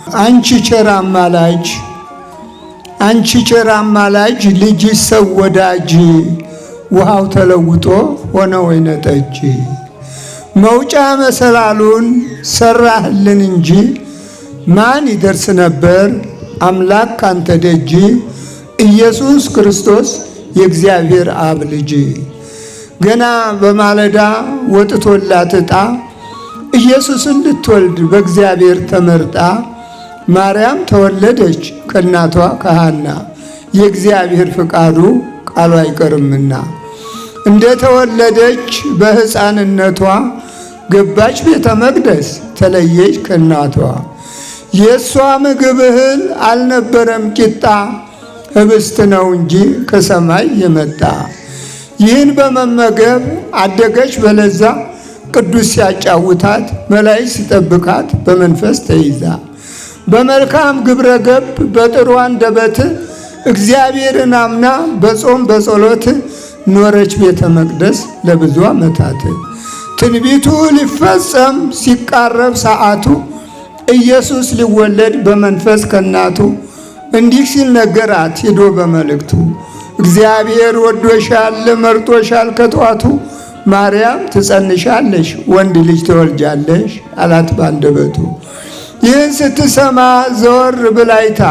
አንቺ ቸር አማላጅ ልጅሽ ሰው ወዳጅ ውሃው ተለውጦ ሆነ ወይነ ጠጅ። መውጫ መሰላሉን ሰራህልን እንጂ ማን ይደርስ ነበር አምላክ ካንተ ደጅ። ኢየሱስ ክርስቶስ የእግዚአብሔር አብ ልጅ ገና በማለዳ ወጥቶላት ዕጣ ኢየሱስን ልትወልድ በእግዚአብሔር ተመርጣ ማርያም ተወለደች ከእናቷ ከሐና የእግዚአብሔር ፍቃዱ ቃሉ አይቀርምና። እንደ ተወለደች በሕፃንነቷ ገባች ቤተ መቅደስ ተለየች ከእናቷ። የእሷ ምግብ እህል አልነበረም ቂጣ ህብስት ነው እንጂ ከሰማይ የመጣ። ይህን በመመገብ አደገች በለዛ ቅዱስ ሲያጫውታት መላእክት ሲጠብቃት በመንፈስ ተይዛ። በመልካም ግብረ ገብ በጥሩ አንደበት እግዚአብሔርን አምና በጾም በጸሎት ኖረች ቤተ መቅደስ ለብዙ ዓመታት። ትንቢቱ ሊፈጸም ሲቃረብ ሰዓቱ ኢየሱስ ሊወለድ በመንፈስ ከናቱ እንዲህ ሲል ነገራት ሄዶ በመልእክቱ። እግዚአብሔር ወዶሻል መርጦሻል ከጧቱ ማርያም ትጸንሻለሽ ወንድ ልጅ ትወልጃለሽ አላት ባንደበቱ። ይህን ስትሰማ ዘወር ብላይታ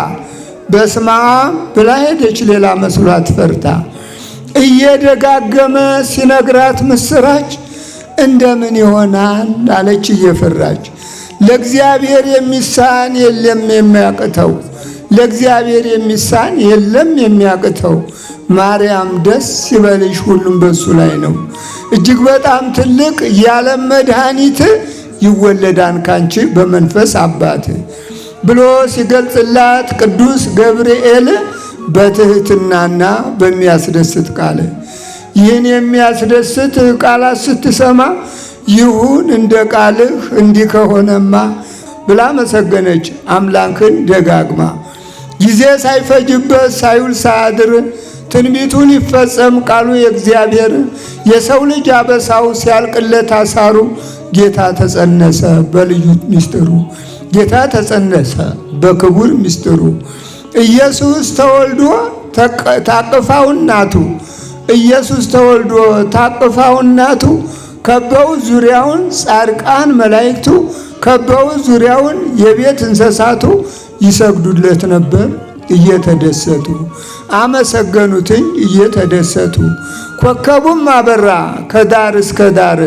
በስመ አብ ብላ ሄደች ሌላ መስሏት ፈርታ። እየደጋገመ ሲነግራት ምስራች እንደምን ይሆናል አለች እየፈራች። ለእግዚአብሔር የሚሳን የለም የሚያቅተው፣ ለእግዚአብሔር የሚሳን የለም የሚያቅተው። ማርያም ደስ ይበልሽ ሁሉም በሱ ላይ ነው። እጅግ በጣም ትልቅ የዓለም መድኃኒት ይወለዳን ካንቺ በመንፈስ አባት ብሎ ሲገልጽላት ቅዱስ ገብርኤል በትህትናና በሚያስደስት ቃል። ይህን የሚያስደስት ቃላት ስትሰማ ይሁን እንደ ቃልህ እንዲህ ከሆነማ ብላ መሰገነች አምላክን ደጋግማ። ጊዜ ሳይፈጅበት ሳይውል ሳያድር ትንቢቱ ሊፈጸም ቃሉ የእግዚአብሔር የሰው ልጅ አበሳው ሲያልቅለት አሳሩ ጌታ ተጸነሰ በልዩ ምስጢሩ። ጌታ ተጸነሰ በክቡር ምስጢሩ። ኢየሱስ ተወልዶ ታቅፋው እናቱ፣ ኢየሱስ ተወልዶ ታቅፋው እናቱ። ከበው ዙሪያውን ጻድቃን መላእክቱ፣ ከበው ዙሪያውን የቤት እንስሳቱ ይሰግዱለት ነበር እየተደሰቱ። አመሰገኑትኝ እየተደሰቱ። ኮከቡም አበራ ከዳር እስከ ዳር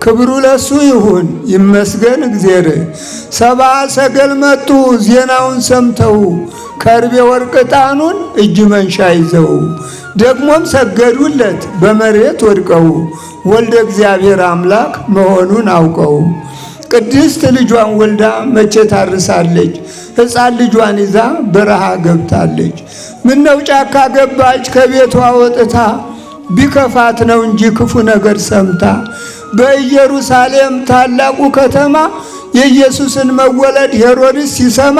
ክብሩ ለሱ ይሁን ይመስገን እግዚአብሔር። ሰብአ ሰገል መጡ ዜናውን ሰምተው ከርቤ ወርቅ ዕጣኑን እጅ መንሻ ይዘው። ደግሞም ሰገዱለት በመሬት ወድቀው ወልደ እግዚአብሔር አምላክ መሆኑን አውቀው። ቅድስት ልጇን ወልዳ መቼ ታርሳለች? ሕፃን ልጇን ይዛ በረሃ ገብታለች። ምነው ጫካ ገባች ከቤቷ ወጥታ? ቢከፋት ነው እንጂ ክፉ ነገር ሰምታ። በኢየሩሳሌም ታላቁ ከተማ የኢየሱስን መወለድ ሄሮድስ ሲሰማ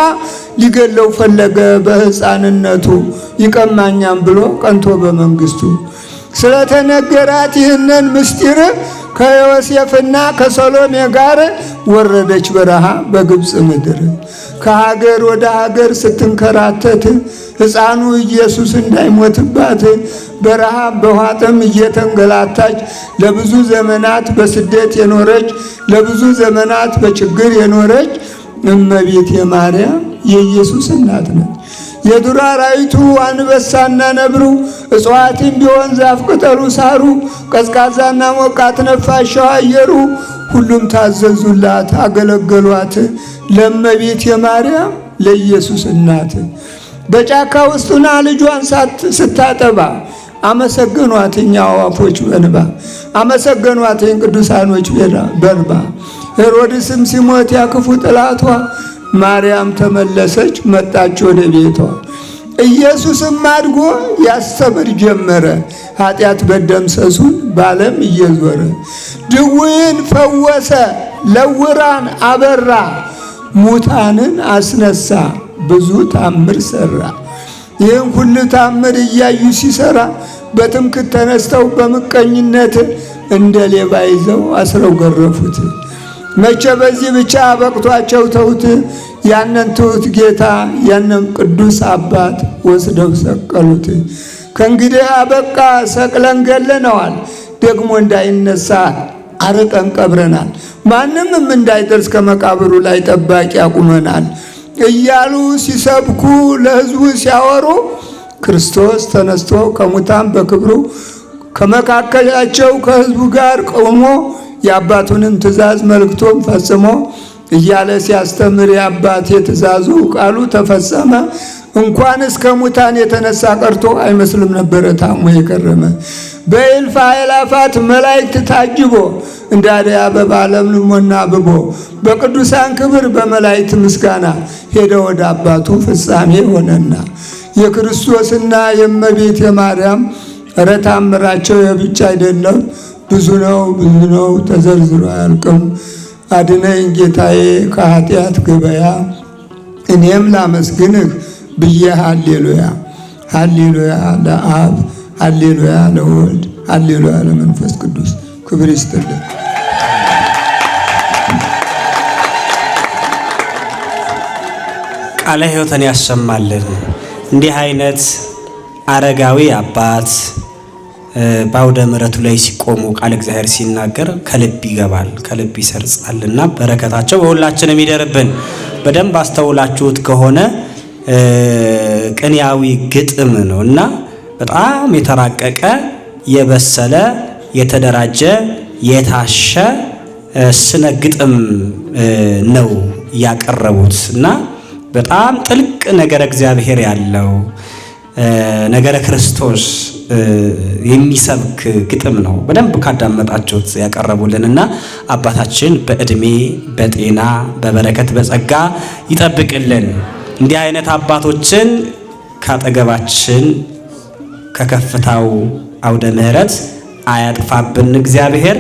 ሊገለው ፈለገ በሕፃንነቱ። ይቀማኛም ብሎ ቀንቶ በመንግስቱ ስለተነገራት ይህንን ምስጢር ከዮሴፍና ከሰሎሜ ጋር ወረደች በረሃ በግብፅ ምድር። ከሀገር ወደ ሀገር ስትንከራተት ሕፃኑ ኢየሱስ እንዳይሞትባት በረሃ በኋጥም እየተንገላታች ለብዙ ዘመናት በስደት የኖረች ለብዙ ዘመናት በችግር የኖረች እመቤት የማርያም የኢየሱስ እናት ነች። የዱር አራዊቱ አንበሳና ነብሩ እጽዋትም ቢሆን ዛፍ ቅጠሉ ሳሩ ቀዝቃዛና ሞቃት ነፋሻው አየሩ ሁሉም ታዘዙላት አገለገሏት ለእመቤት የማርያም ለኢየሱስ እናት። በጫካ ውስጡና ልጇን ስታጠባ አመሰገኗትኝ አዕዋፎች በንባ አመሰገኗትኝ ቅዱሳኖች በንባ። ሄሮድስም ሲሞት ያክፉ ጥላቷ ማርያም ተመለሰች መጣች ወደ ቤቷ። ኢየሱስም አድጎ ያስተምር ጀመረ ኃጢአት በደምሰሱን በዓለም እየዞረ። ድውይን ፈወሰ ለውራን አበራ ሙታንን አስነሳ ብዙ ታምር ሰራ። ይህን ሁሉ ታምር እያዩ ሲሰራ በትምክህት ተነስተው በምቀኝነት እንደ ሌባ ይዘው አስረው ገረፉት። መቼ በዚህ ብቻ በቅቷቸው ተውት። ያንን ትሑት ጌታ ያንን ቅዱስ አባት ወስደው ሰቀሉት። ከእንግዲህ አበቃ፣ ሰቅለን ገለነዋል። ደግሞ እንዳይነሳ አርቀን ቀብረናል። ማንምም እንዳይደርስ ከመቃብሩ ላይ ጠባቂ አቁመናል እያሉ ሲሰብኩ ለሕዝቡ ሲያወሩ ክርስቶስ ተነስቶ ከሙታን በክብሩ ከመካከላቸው ከሕዝቡ ጋር ቆሞ የአባቱንም ትእዛዝ መልእክቶም ፈጽሞ እያለ ሲያስተምር የአባቴ ትእዛዙ ቃሉ ተፈጸመ። እንኳን እስከ ሙታን የተነሳ ቀርቶ አይመስልም ነበረ ታሞ የከረመ። በእልፍ አእላፋት መላእክት ታጅቦ እንደ አደይ አበባ ለምልሞና አብቦ በቅዱሳን ክብር በመላእክት ምስጋና ሄደ ወደ አባቱ ፍጻሜ ሆነና የክርስቶስና የእመቤት የማርያም ረታምራቸው የብቻ አይደለም፣ ብዙ ነው ተዘርዝሮ አያልቅም። አድነኝ ጌታዬ ከኃጢአት ገበያ እኔም ላመስግንህ ብዬ ሃሌሉያ ሃሌሉያ ለአብ ሃሌሉያ ለወልድ ሃሌሉያ ለመንፈስ ቅዱስ ክብር ይስጥልን። ቃለ ሕይወትን ያሰማልን። እንዲህ አይነት አረጋዊ አባት በአውደ ምሕረቱ ላይ ሲቆሙ ቃል እግዚአብሔር ሲናገር ከልብ ይገባል፣ ከልብ ይሰርጻልና በረከታቸው በሁላችንም ይደርብን። በደንብ አስተውላችሁት ከሆነ ቅኔያዊ ግጥም ነውና በጣም የተራቀቀ የበሰለ የተደራጀ የታሸ ስነ ግጥም ነው ያቀረቡት እና በጣም ጥልቅ ነገረ እግዚአብሔር ያለው ነገረ ክርስቶስ የሚሰብክ ግጥም ነው። በደንብ ካዳመጣችሁት ያቀረቡልንና አባታችን በእድሜ በጤና በበረከት በጸጋ ይጠብቅልን። እንዲህ አይነት አባቶችን ካጠገባችን ከከፍታው አውደ ምሕረት አያጥፋብን እግዚአብሔር።